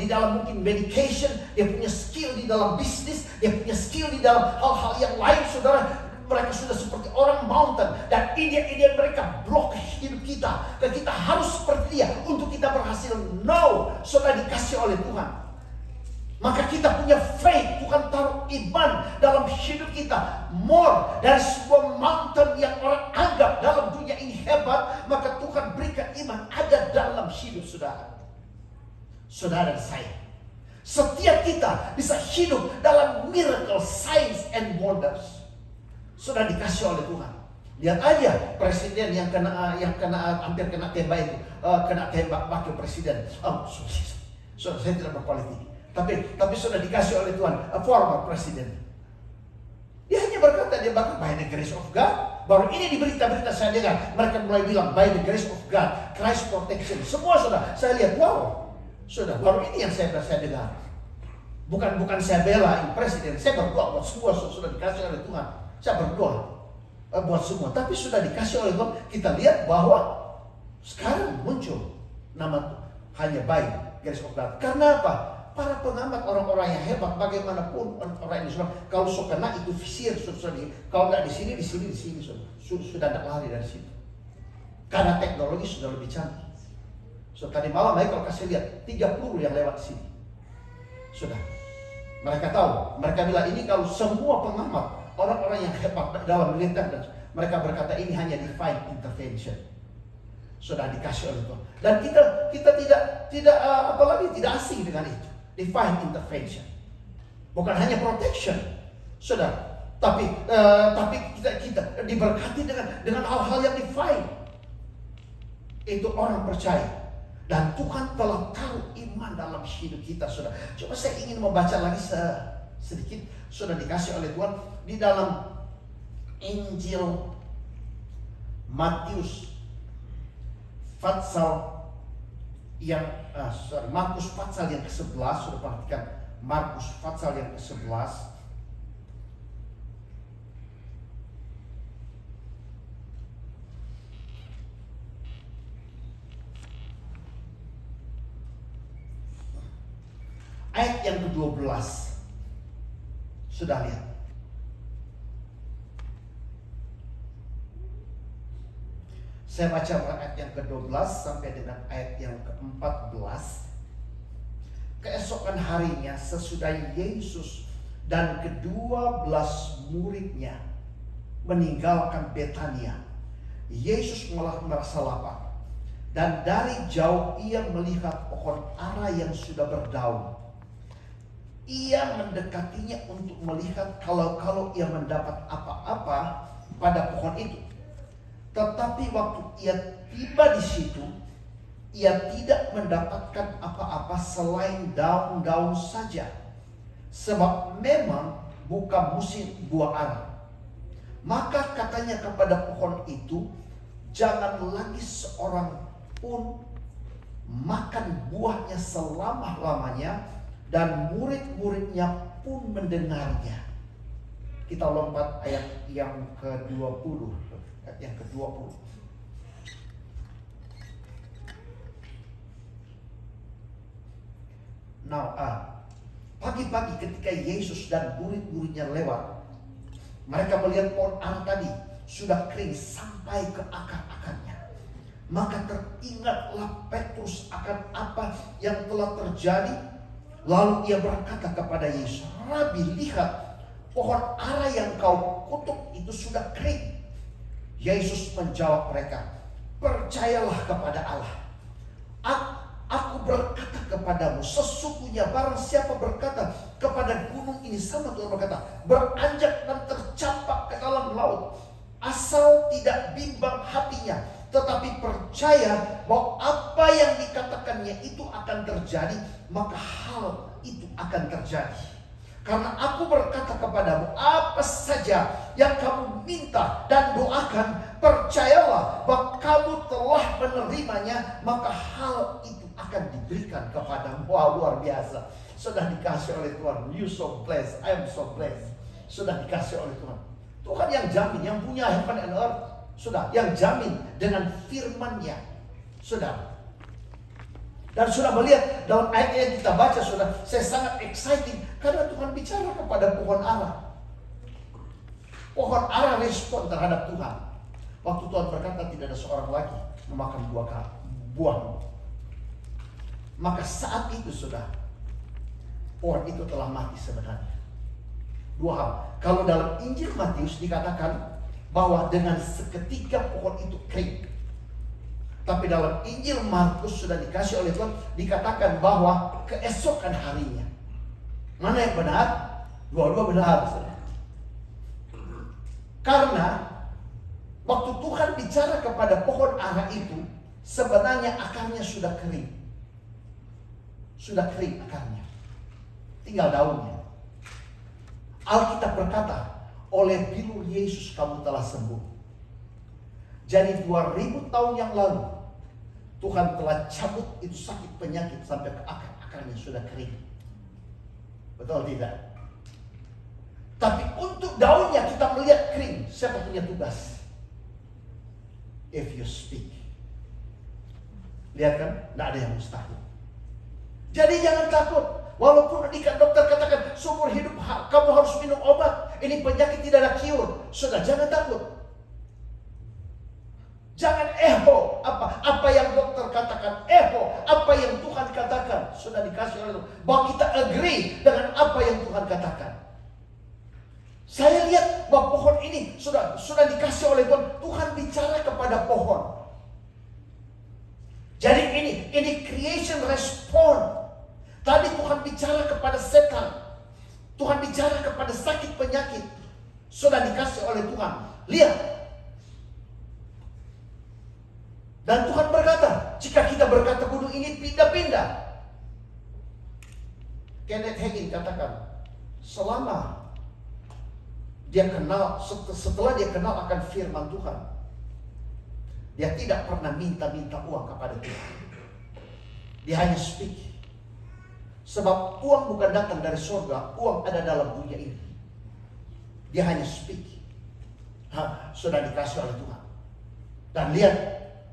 [SPEAKER 1] dalam mungkin medication, dia punya skill di dalam bisnis, dia punya skill di dalam hal-hal yang lain, saudara. Mereka sudah seperti orang mountain. Dan ide-ide mereka blok hidup kita. Dan kita harus seperti dia untuk kita berhasil. No, sudah dikasih oleh Tuhan. Maka kita punya faith. Tuhan taruh iman dalam hidup kita. More dari sebuah mountain yang orang anggap dalam dunia ini hebat. Maka Tuhan berikan iman ada dalam hidup saudara. Saudara dan saya. Setiap kita bisa hidup dalam miracle, signs and wonders. Sudah dikasih oleh Tuhan. Lihat aja presiden yang hampir kena tembak itu. Kena tembak wakil presiden. Saudara, saya tidak berpolitik. Tapi sudah dikasih oleh Tuhan, former presiden. Dia hanya berkata, by the grace of God. Baru ini di berita-berita saya dengar, mereka mulai bilang, by the grace of God, Christ protection. Semua sudah, saya lihat, wow. Sudah, baru ini yang saya dengar. Bukan saya bela presiden, saya berdoa buat semua, sudah dikasih oleh Tuhan. Saya berdoa buat semua, tapi sudah dikasih oleh Tuhan. Kita lihat bahwa sekarang muncul nama hanya by grace of God. Karena apa? Para pengamat, orang-orang yang hebat, bagaimanapun orang ini kalau so kena itu visir, kalau nggak di sini, sudah tidak lari dari situ. Karena teknologi sudah lebih canggih. So tadi malam kalau kasih lihat 3 peluru yang lewat sini. Sudah. Mereka tahu. Mereka bilang ini kalau semua pengamat, orang-orang yang hebat dalam militer, dan mereka berkata ini hanya divine intervention. Sudah dikasih oleh Tuhan. Dan kita tidak apalagi tidak asing dengan itu. Divine intervention. Bukan hanya protection. Sudah. Tapi kita diberkati dengan hal-hal yang divine. Itu orang percaya. Dan Tuhan telah taruh iman dalam hidup kita, sudah. Coba saya ingin membaca lagi sedikit. Sudah dikasih oleh Tuhan di dalam Injil Matius pasal yang Markus pasal yang ke-11. Sudah perhatikan Markus pasal yang ke-11. Ayat yang ke-12. Sudah lihat. Saya baca ayat yang ke-12 sampai dengan ayat yang ke-14. Keesokan harinya sesudah Yesus dan ke-12 muridnya meninggalkan Betania, Yesus malah merasa lapar. Dan dari jauh ia melihat pohon ara yang sudah berdaun. Ia mendekatinya untuk melihat kalau ia mendapat apa-apa pada pohon itu. Tetapi waktu ia tiba di situ, ia tidak mendapatkan apa-apa selain daun-daun saja. Sebab memang bukan musim buah ara. Maka katanya kepada pohon itu, jangan lagi seorang pun makan buahnya selama-lamanya. Dan murid-muridnya pun mendengarnya. Kita lompat ayat yang ke-20. Ayat yang ke-20. Now, pagi-pagi ketika Yesus dan murid-muridnya lewat, mereka melihat pohon ara tadi sudah kering sampai ke akar-akarnya. Maka teringatlah Petrus akan apa yang telah terjadi. Lalu ia berkata kepada Yesus, Rabi, lihat, pohon ara yang kau kutuk itu sudah kering. Yesus menjawab mereka, percayalah kepada Allah. Aku berkata kepadamu, sesungguhnya barang siapa berkata kepada gunung ini, sama Tuhan berkata, beranjak dan tercampak ke dalam laut, asal tidak bimbang hatinya, tetapi percaya bahwa apa yang dikatakannya itu akan terjadi, maka hal itu akan terjadi. Karena aku berkata kepadamu, apa saja yang kamu minta dan doakan, percayalah bahwa kamu telah menerimanya, maka hal itu akan diberikan kepadamu. Wah, luar biasa. Sudah dikasih oleh Tuhan. You so blessed, I am so blessed. Sudah dikasih oleh Tuhan. Tuhan yang jamin, yang punya heaven and earth. Sudah, yang jamin dengan firman-Nya. Sudah. Dan sudah melihat dalam ayat yang kita baca, sudah, saya sangat excited karena Tuhan bicara kepada pohon ara. Pohon ara respon terhadap Tuhan. Waktu Tuhan berkata tidak ada seorang lagi memakan buahmu. Maka saat itu sudah, pohon itu telah mati sebenarnya. Dua hal. Kalau dalam Injil Matius dikatakan bahwa dengan seketika pohon itu kering. Tapi dalam Injil Markus sudah dikasih oleh Tuhan, dikatakan bahwa keesokan harinya. Mana yang benar? Dua-dua benar. Karena waktu Tuhan bicara kepada pohon ara itu, sebenarnya akarnya sudah kering. Sudah kering akarnya. Tinggal daunnya. Alkitab berkata, oleh bilur Yesus kamu telah sembuh. Jadi 2000 tahun yang lalu Tuhan telah cabut itu sakit penyakit sampai ke akar-akarnya sudah kering. Betul tidak? Tapi untuk daunnya kita melihat kering. Siapa punya tugas? If you speak. Lihat kan? Tidak ada yang mustahil. Jadi jangan takut. Walaupun dokter katakan seumur hidup kamu harus minum obat, ini penyakit tidak ada cure. Sudah, jangan takut. Jangan eho apa yang dokter katakan, eho apa yang Tuhan katakan. Sudah dikasih oleh Tuhan bahwa kita agree apa yang Tuhan katakan. Saya lihat bahwa pohon ini sudah dikasih oleh Tuhan. Tuhan bicara kepada pohon. Jadi ini creation respond. Tadi Tuhan bicara kepada setan. Tuhan bicara kepada sakit penyakit. Sudah dikasih oleh Tuhan. Lihat. Dan Tuhan berkata, jika kita berkata gunung ini pindah-pindah. Kenneth Hagin katakan, selama dia kenal, setelah dia kenal akan firman Tuhan, dia tidak pernah minta uang kepada Tuhan. Dia hanya speak. Sebab uang bukan datang dari surga, uang ada dalam dunia ini. Dia hanya speak. Sudah dikasih oleh Tuhan. Dan lihat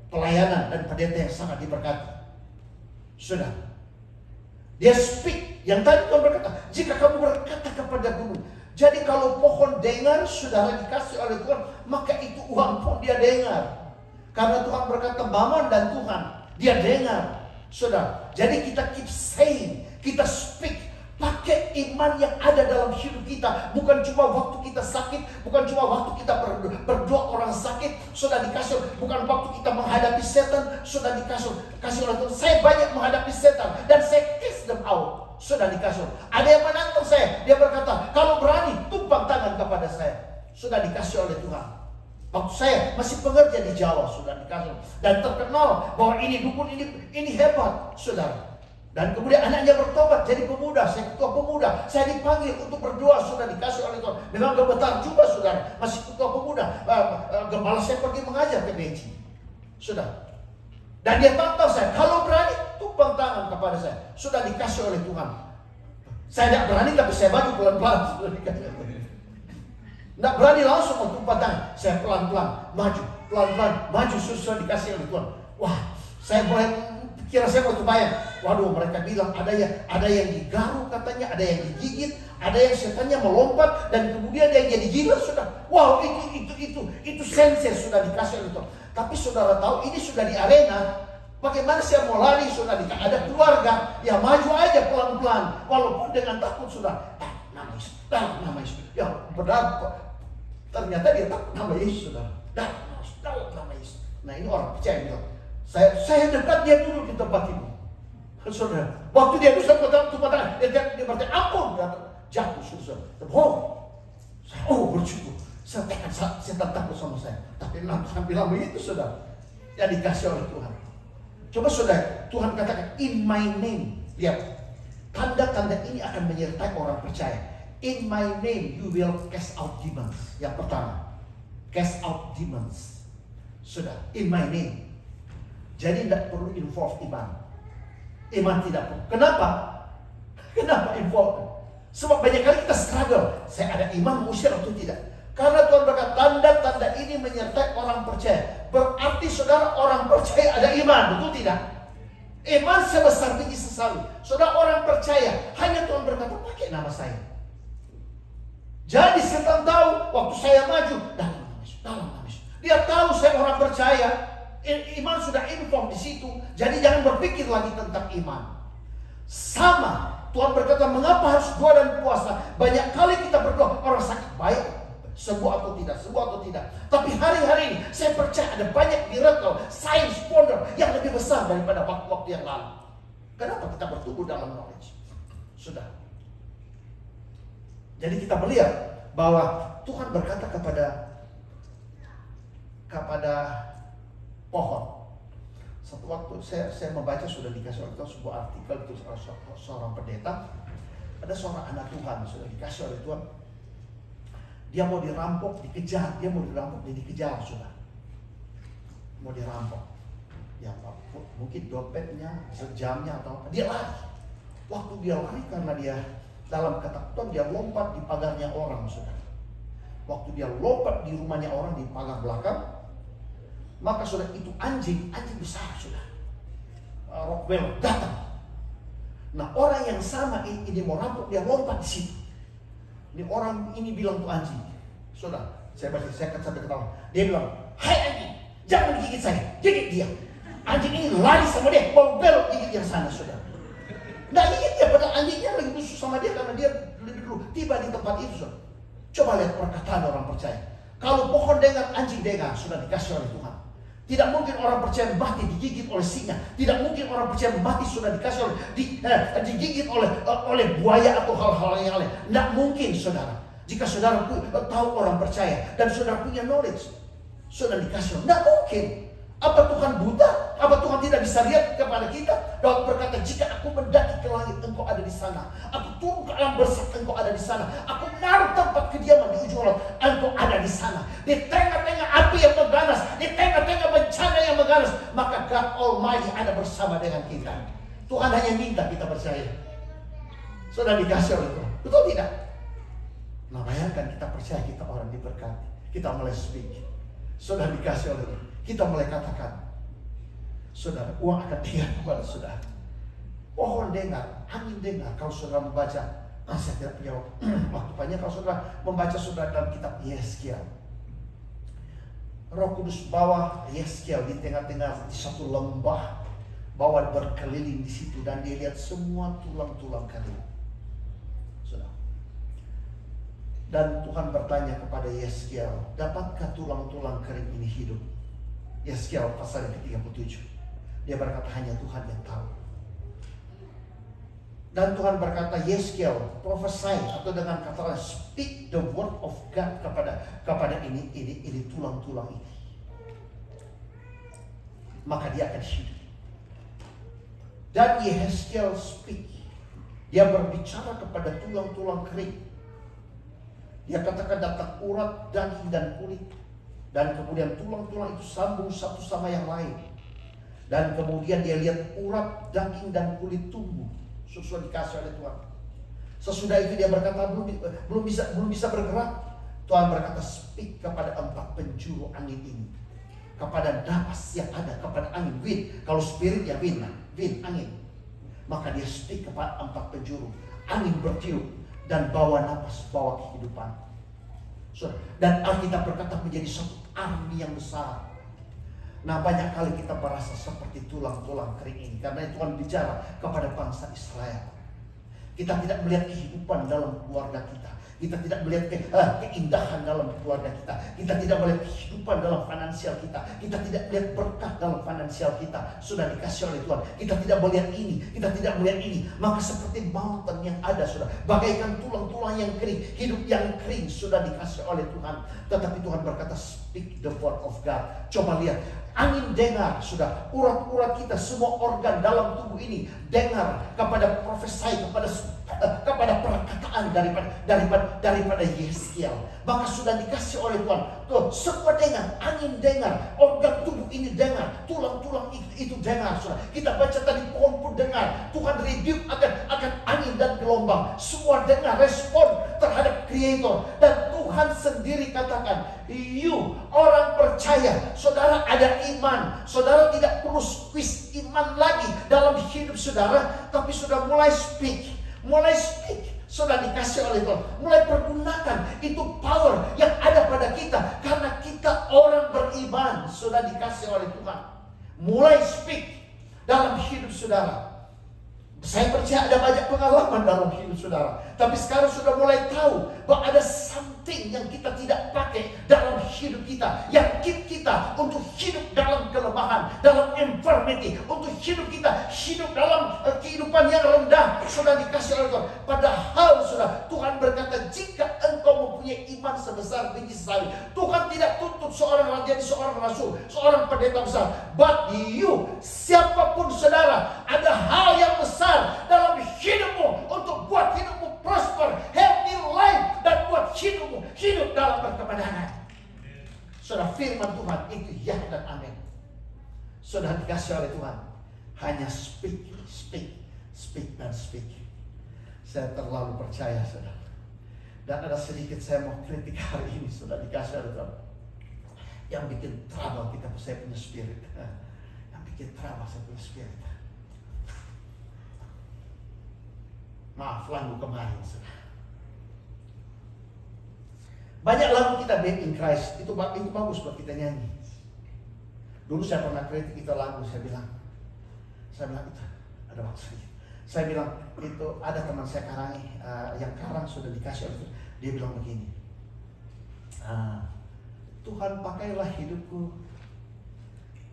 [SPEAKER 1] pelayanan dan pendeta yang sangat diberkati. Sudah. Dia speak. Yang tadi Tuhan berkata, jika kamu berkata kepada gunung. Jadi kalau pohon dengar, saudara dikasih oleh Tuhan, maka itu uang pun dia dengar. Karena Tuhan berkata, Mammon dan Tuhan, dia dengar. Saudara, jadi kita keep saying, kita speak, pakai iman yang ada dalam hidup kita. Bukan cuma waktu kita sakit, bukan cuma waktu kita berdoa orang sakit, sudah dikasih. Bukan waktu kita menghadapi setan, sudah dikasih oleh Tuhan. Saya banyak menghadapi setan dan saya cast them out, sudah dikasih. Ada yang menantang saya, dia berkata, kalau berani tumpang tangan kepada saya, sudah dikasih oleh Tuhan. Waktu saya masih pekerja di Jawa, sudah dikasih dan terkenal bahwa ini dukun ini hebat, saudara. Dan kemudian anaknya bertobat jadi pemuda, saya ketua pemuda. Saya dipanggil untuk berdoa, sudah dikasih oleh Tuhan. Memang gemetar juga, saudara, masih ketua pemuda. Gembala saya pergi mengajar ke Beijing, sudah. Dan dia tantang saya, kalau berani tumpang tangan kepada saya, sudah dikasih oleh Tuhan. Saya tidak berani, tapi saya maju pelan-pelan, sudah dikasih. Tidak berani langsung tumpang tangan, saya pelan-pelan maju, pelan-pelan maju, sudah dikasih oleh Tuhan. Wah, saya boleh kira saya waktu bayang, waduh, mereka bilang ada yang digaruk katanya, ada yang digigit, ada yang setannya melompat dan kemudian ada yang jadi gila, sudah. Wow, itu sense sudah dikasih oleh Tuhan. Tapi saudara tahu ini sudah di arena. Bagaimana saya mau lari, sudah ada keluarga, ya maju aja pelan-pelan, walaupun dengan takut, sudah. Nama Yesus, ya benar. Ternyata dia takut nama Yesus, sudah. Nama Yesus. Nah ini orang percaya gitu. Saya dekat dia dulu di tempat ini, saudara. Waktu dia bisa tempat tangan, dia berkata ampun, jatuh, saudara. Bersyukur. Saya takut sama saya. Tapi sambil lama itu, saudara, yang dikasih oleh Tuhan. Coba saudara, Tuhan katakan in my name. Lihat, tanda-tanda ini akan menyertai orang percaya. In my name you will cast out demons. Yang pertama, cast out demons. Sudah, in my name. Jadi tidak perlu involve iman. Iman tidak perlu. Kenapa? Kenapa involve? Sebab banyak kali kita struggle. Saya ada iman mengusir atau tidak? Karena Tuhan berkata tanda-tanda ini menyertai orang percaya. Berarti saudara orang percaya ada iman, betul tidak? Iman sebesar biji sesawi. Saudara orang percaya, hanya Tuhan berkata pakai nama saya. Jadi setan tahu waktu saya maju dalam nama Yesus. Dia tahu saya orang percaya. Iman sudah inform di situ. Jadi jangan berpikir lagi tentang iman. Sama Tuhan berkata, mengapa harus doa dan puasa? Banyak kali kita berdoa orang sakit baik, sembuh atau tidak. Tapi hari-hari ini saya percaya ada banyak miracle, signs, wonder yang lebih besar daripada waktu-waktu yang lalu. Kenapa kita bertumbuh dalam knowledge? Sudah. Jadi kita melihat bahwa Tuhan berkata kepada pohon. Satu waktu saya membaca, sudah dikasih oleh Tuhan sebuah artikel itu seorang pendeta. Ada seorang anak Tuhan sudah dikasih oleh Tuhan. Dia mau dirampok, dikejar. Dia dikejar sudah. Mau dirampok. Ya mungkin dompetnya, sejamnya atau apa. Dia lari. Waktu dia lari karena dia dalam ketakutan, dia lompat di pagarnya orang, sudah. Waktu dia lompat di rumahnya orang di pagar belakang, maka sudah itu anjing besar sudah. Rockwell datang. Nah orang yang sama ini mau rampok, dia lompat di situ. Ini orang ini bilang tuh anjing, sudah. Saya sampai ketawa. Dia bilang, hai anjing, jangan gigit saya, gigit dia. Anjing ini lari sama dia, mau belok gigit yang sana, sudah. Nggak gigit dia, padahal anjingnya lagi susu sama dia karena dia lebih dulu tiba di tempat itu. Saudara. Coba lihat perkataan orang percaya. Kalau pohon dengar, anjing dengar, sudah dikasih oleh Tuhan. Tidak mungkin orang percaya mati digigit oleh singa. Tidak mungkin orang percaya mati sudah dikasih oleh digigit oleh buaya atau hal-hal yang lain. Tidak mungkin, saudara. Jika saudara tahu orang percaya dan saudara punya knowledge, sudah dikasih. Tidak mungkin. Apa Tuhan buta? Apa Tuhan tidak bisa lihat kepada kita? Daud berkata, jika aku mendaki ke langit, engkau ada di sana. Aku turun ke alam bersih, engkau ada di sana. Aku menaruh tempat kediaman di ujung laut, engkau ada di sana. Di tengah-tengah api yang mengganas, di tengah-tengah bencana yang mengganas, maka God Almighty ada bersama dengan kita. Tuhan hanya minta kita percaya. Sudah dikasih oleh Tuhan. Betul tidak? Nah, bayangkan kita percaya kita orang diberkati. Kita mulai speak. Sudah dikasih oleh Tuhan. Kita mulai katakan, saudara, uang akan dengar kepada saudara. Pohon dengar, angin dengar. Kalau saudara membaca, saya tidak punya waktu panjang. Kalau saudara membaca saudara dalam kitab Yeskiel, Roh Kudus bawa Yeskiel di tengah-tengah di satu lembah, bawa berkeliling di situ dan dia lihat semua tulang-tulang kering. Saudara. Dan Tuhan bertanya kepada Yeskiel, dapatkah tulang-tulang kering ini hidup? Yeskiel pasal yang ke-37. Dia berkata, hanya Tuhan yang tahu. Dan Tuhan berkata, Yeskiel, prophesy, atau dengan kata lain, speak the word of God kepada ini tulang-tulang ini. Maka dia akan hidup. Dan Yeskiel speak. Dia berbicara kepada tulang-tulang kering. Dia katakan, datang urat, daging dan kulit. Dan kemudian tulang-tulang itu sambung satu sama yang lain. Dan kemudian dia lihat urat, daging dan kulit tumbuh. Sesuai dikasih oleh Tuhan. Sesudah itu dia berkata, belum bisa bergerak. Tuhan berkata, speak kepada 4 penjuru angin ini. Kepada napas yang ada, kepada angin, wind. Kalau spirit ya wind, angin. Maka dia speak kepada 4 penjuru. Angin bertiup dan bawa napas, bawa kehidupan. Dan Alkitab berkata menjadi satu army yang besar. Nah, banyak kali kita merasa seperti tulang-tulang kering ini karena Tuhan bicara kepada bangsa Israel. Kita tidak melihat kehidupan dalam keluarga kita. Kita tidak melihat keindahan dalam keluarga kita. Kita tidak melihat kehidupan dalam finansial kita. Kita tidak melihat berkat dalam finansial kita. Sudah dikasih oleh Tuhan. Kita tidak melihat ini. Kita tidak melihat ini. Maka seperti mountain yang ada sudah. Bagaikan tulang-tulang yang kering. Hidup yang kering sudah dikasih oleh Tuhan. Tetapi Tuhan berkata, speak the word of God. Coba lihat. Angin dengar sudah. Urat-urat kita, semua organ dalam tubuh ini dengar kepada profesi, kepada perkataan daripada Yeskiel. Maka sudah dikasih oleh Tuhan. Tuh, semua dengar, angin dengar, organ tubuh ini dengar, tulang-tulang itu dengar. Sudah. Kita baca tadi pohon pun dengar. Tuhan rebuke akan angin dan gelombang. Semua dengar, respon terhadap Creator. Dan Tuhan sendiri katakan, you orang percaya, saudara ada iman. Saudara tidak perlu squeeze iman lagi dalam hidup saudara, tapi sudah mulai speak. Mulai speak, sudah dikasih oleh Tuhan. Mulai pergunakan itu power yang ada pada kita. Karena kita orang beriman, sudah dikasih oleh Tuhan. Mulai speak dalam hidup saudara. Saya percaya ada banyak pengalaman dalam hidup saudara. Tapi sekarang sudah mulai tahu bahwa ada something yang kita tidak pakai dalam hidup kita. Yang keep kita untuk hidup dalam kelemahan, dalam infirmity. Untuk hidup kita, hidup dalam kehidupan yang rendah. Sudah dikasih oleh Tuhan. Padahal sudah Tuhan berkata, jika engkau mempunyai iman sebesar biji sawi. Tuhan tidak tuntut seorang jadi seorang rasul, seorang pendeta besar. But you, siapapun saudara, ada hal yang besar dalam hidupmu untuk buat hidupmu prosper, healthy life, dan buat hidupmu hidup dalam berkemenangan. Sudah firman Tuhan itu ya dan amin. Sudah dikasih oleh Tuhan. Hanya speak, speak, speak dan speak. Saya terlalu percaya saudara. Dan ada sedikit saya mau kritik hari ini. Sudah dikasih oleh Tuhan. Yang bikin trouble kita, saya punya spirit. Yang bikin trouble saya punya spirit. Maaf, lagu kemarin sudah. Banyak lagu kita Babe in Christ itu bagus buat kita nyanyi. Dulu saya pernah kritik itu lagu, saya bilang itu ada maksudnya. Saya bilang, itu ada teman saya yang karang sudah dikasih oleh Tuhan. Dia bilang begini, Tuhan pakailah hidupku.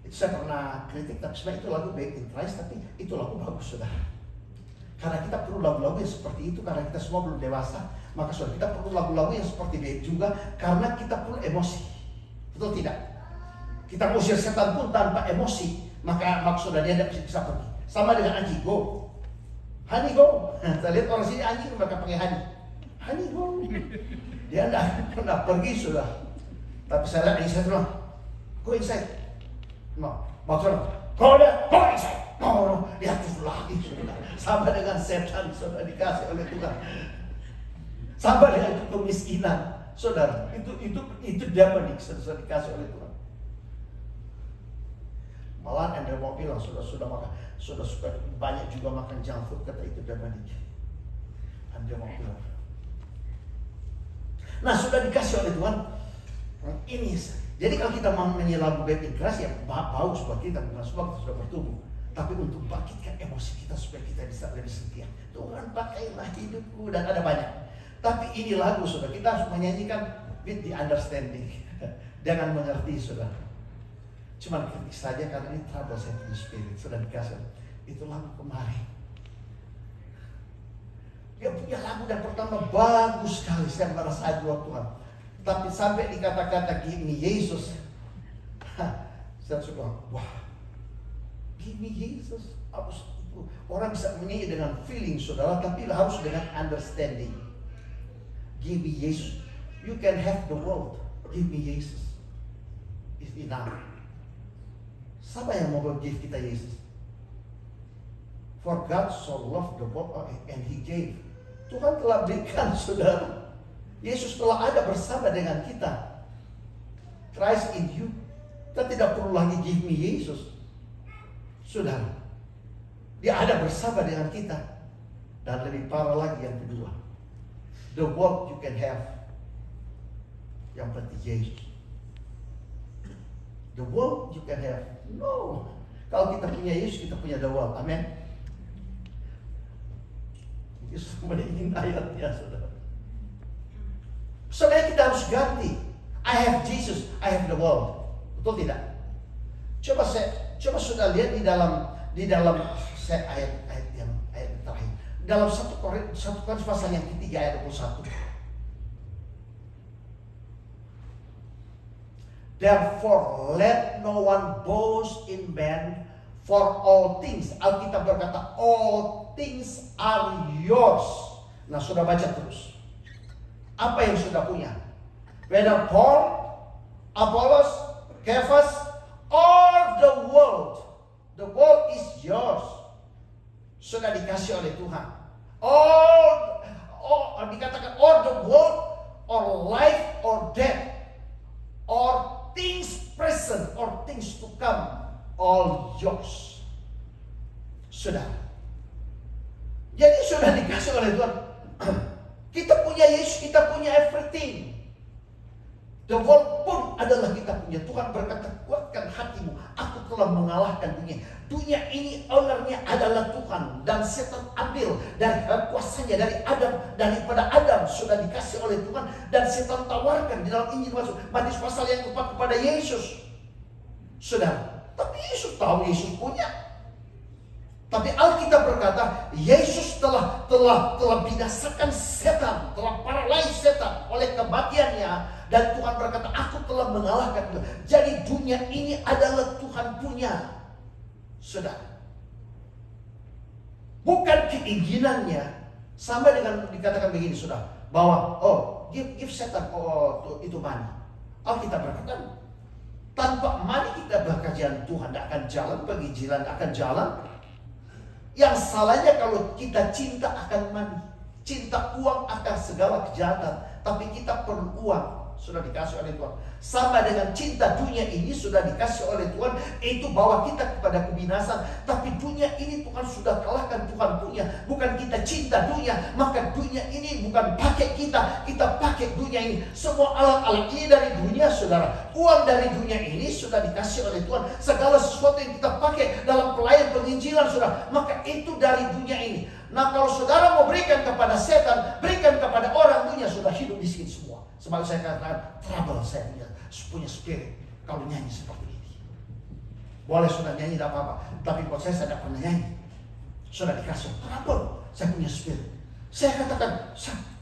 [SPEAKER 1] Itu saya pernah kritik, tapi sebenarnya itu lagu Back in Christ, tapi itu lagu bagus, saudara. Karena kita perlu lagu-lagu yang seperti itu, karena kita semua belum dewasa. Maka saudara, kita perlu lagu-lagu yang seperti itu juga, karena kita perlu emosi. Betul tidak? Kita usir setan pun tanpa emosi, maka maksudnya dia tidak bisa pergi. Sama dengan anjing, go. Honey, go. Saya lihat orang sini anjing mereka pakai honey. Honey, go. Dia tidak pernah pergi, sudah. Tapi saya lihat anjing saya bilang, go inside. No, maksudnya, go inside. No, dia terus lagi, sudah. Sama dengan setan, sudah dikasih oleh Tuhan. Sama dengan itu kemiskinan, saudara. Itu demonik, sudah dikasih oleh Tuhan. Malah Anda mau bilang sudah suka banyak juga makan junk food, kata itu demonik. Anda mau bilang. Nah, sudah dikasih oleh Tuhan ini. Jadi kalau kita mau menyanyi lagu Back in Christ, ya bau supaya kita bukan supaya kita sudah bertumbuh, tapi untuk bangkitkan emosi kita supaya kita bisa lebih setia. Tuhan pakailah hidupku, dan ada banyak. Tapi ini lagu, sudah kita harus menyanyikan with the understanding, dengan mengerti, sudah. Cuman kritik saja karena ini trouble setting spirit, sudah dikasih. Itu lagu kemarin. Dia punya lagu dan pertama bagus sekali, saya merasa dua Tuhan. Tapi sampai di kata-kata give me Yesus, saya suka, wah, give me Yesus. Orang bisa menyanyi dengan feeling, saudara, tapi harus dengan understanding. Give me Yesus. You can have the world. Give me Yesus. It's enough. Siapa yang mau give kita Yesus? For God so loved the world and He gave. Tuhan telah berikan, saudara. Yesus telah ada bersama dengan kita. Christ in you. Kita tidak perlu lagi give me Yesus. Saudara, Dia ada bersama dengan kita. Dan lebih parah lagi yang kedua, the world you can have. Yang penting Yesus. The world you can have. No. Kalau kita punya Yesus, kita punya the world. Amin. Yesus ingin ayatnya, saudara. Sebenarnya kita harus ganti. I have Jesus, I have the world. Betul tidak? Coba sudah lihat di dalam ayat yang terakhir. Dalam 1 Korintus pasal yang ketiga ayat 21. Therefore let no one boast in man, for all things. Alkitab berkata all things are yours. Nah, sudah baca terus. Apa yang sudah punya? Whether Paul, Apollos, Cephas, or the world. The world is yours. Sudah dikasih oleh Tuhan. All dikatakan or the world, or life, or death, or things present, or things to come, all yours. Sudah. Jadi sudah dikasih oleh Tuhan. Kita punya Yesus, kita punya everything. The world pun adalah kita punya. Tuhan berkata, kuatkan hatimu. Aku telah mengalahkan dunia. Dunia ini ownernya adalah Tuhan. Dan setan ambil dari kuasanya daripada Adam sudah dikasih oleh Tuhan. Dan setan tawarkan di dalam Injil Matius pasal yang keempat kepada Yesus. Saudara, tapi Yesus tahu Yesus punya. Tapi Alkitab berkata, Yesus telah binasakan setan, telah paralyze setan oleh kematiannya, dan Tuhan berkata, aku telah mengalahkan. Jadi dunia ini adalah Tuhan punya. Saudara, bukan keinginannya. Sama dengan dikatakan begini, saudara, bahwa give setan itu money. Alkitab berkata, tanpa money kita berkerjaan Tuhan tidak akan jalan, penginjilan tidak akan jalan. Yang salahnya kalau kita cinta akan money, cinta uang akan segala kejahatan. Tapi kita perlu uang, sudah dikasih oleh Tuhan. Sama dengan cinta dunia ini sudah dikasih oleh Tuhan, itu bawa kita kepada kebinasan. Tapi dunia ini Tuhan sudah kalahkan, Tuhan punya. Bukan kita cinta dunia, maka dunia ini bukan pakai kita, kita pakai dunia ini. Semua alat-alat ini dari dunia, saudara. Uang dari dunia ini sudah dikasih oleh Tuhan. Segala sesuatu yang kita pakai dalam pelayan penginjilan, saudara, maka itu dari dunia ini. Nah, kalau saudara mau berikan kepada setan, berikan kepada orang, dunia sudah hidup di sini semua. Sebab saya katakan, trouble saya punya spirit kalau nyanyi seperti ini. Boleh sudah nyanyi, tidak apa-apa. Tapi buat saya tidak pernah nyanyi. Sudah dikasih trouble, saya punya spirit. Saya katakan,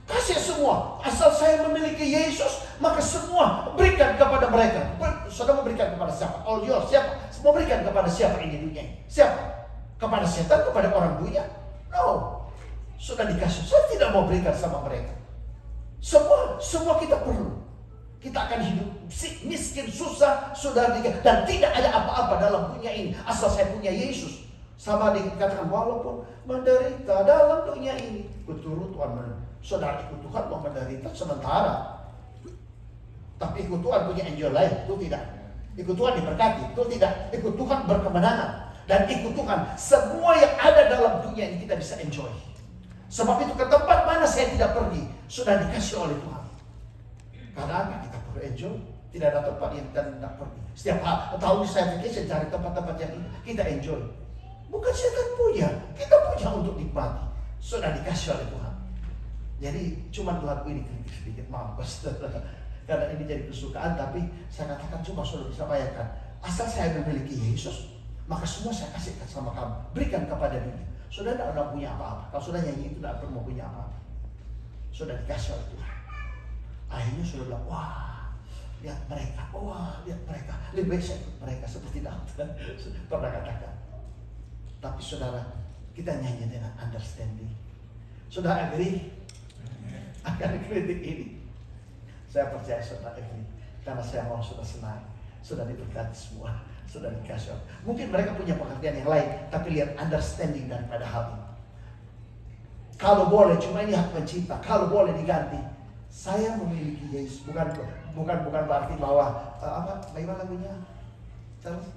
[SPEAKER 1] kasih semua. Asal saya memiliki Yesus, maka semua berikan kepada mereka. Saudara mau berikan kepada siapa? All yours, siapa? Mau berikan kepada siapa ini dunia ini? Siapa? Kepada setan, kepada orang dunia? No. Sudah dikasih. Saya tidak mau berikan sama mereka. Semua kita perlu. Kita akan hidup miskin, susah, saudara, dan tidak ada apa-apa dalam dunia ini asal saya punya Yesus. Sama dikatakan, walaupun menderita dalam dunia ini, betul Tuhan, saudara ikut Tuhan mau menderita sementara, tapi ikut Tuhan punya enjoy lain, itu tidak. Ikut Tuhan diberkati, itu tidak. Ikut Tuhan berkemenangan, dan ikut Tuhan semua yang ada dalam dunia ini kita bisa enjoy. Sebab itu ke tempat mana saya tidak pergi, sudah dikasih oleh Tuhan. Karena kita perlu enjoy, tidak ada tempat yang kita tidak pergi. Setiap tahun saya vacation cari tempat-tempat yang kita enjoy. Bukan setan punya, kita punya untuk nikmati. Sudah dikasih oleh Tuhan. Jadi cuma lagu ini kritik sedikit, maaf karena ini jadi kesukaan, tapi saya katakan cuma sudah bisa bayangkan. Asal saya memiliki Yesus, maka semua saya kasihkan sama kamu. Berikan kepada dunia. Sudah tidak punya apa-apa. Kalau sudah nyanyi itu tidak perlu punya apa-apa. Sudah dikasih oleh Tuhan. Akhirnya sudah bilang, wah, lihat mereka, lebih baik saya ikut mereka seperti Daud pernah katakan. Tapi saudara, kita nyanyi dengan understanding. Saudara agree? Akan kritik ini. Saya percaya saudara agree. Karena saya mau sudah senang. Sudah diberkati semua. Sudah dikasih. Mungkin mereka punya pengertian yang lain. Tapi lihat understanding daripada hal ini. Kalau boleh, cuma ini hak pencipta. Kalau boleh diganti. Saya memiliki Yesus. Bukan berarti bahwa bagaimana lagunya? Terus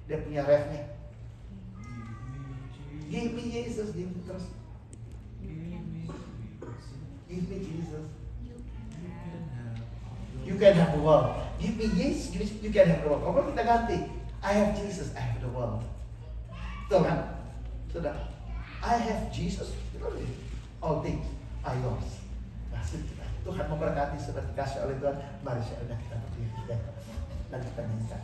[SPEAKER 1] dia punya refnya. Give me Jesus, give me terus. Give me Jesus. You can have the world. Give me Jesus, you can have the world. Kalau kita ganti, I have Jesus, I have the world. Betul kan? Sudah. I have Jesus. All things are yours. Tuhan memberkati seperti dikasih oleh Tuhan. Mari saya kita berdiri dan kita nyanyikan.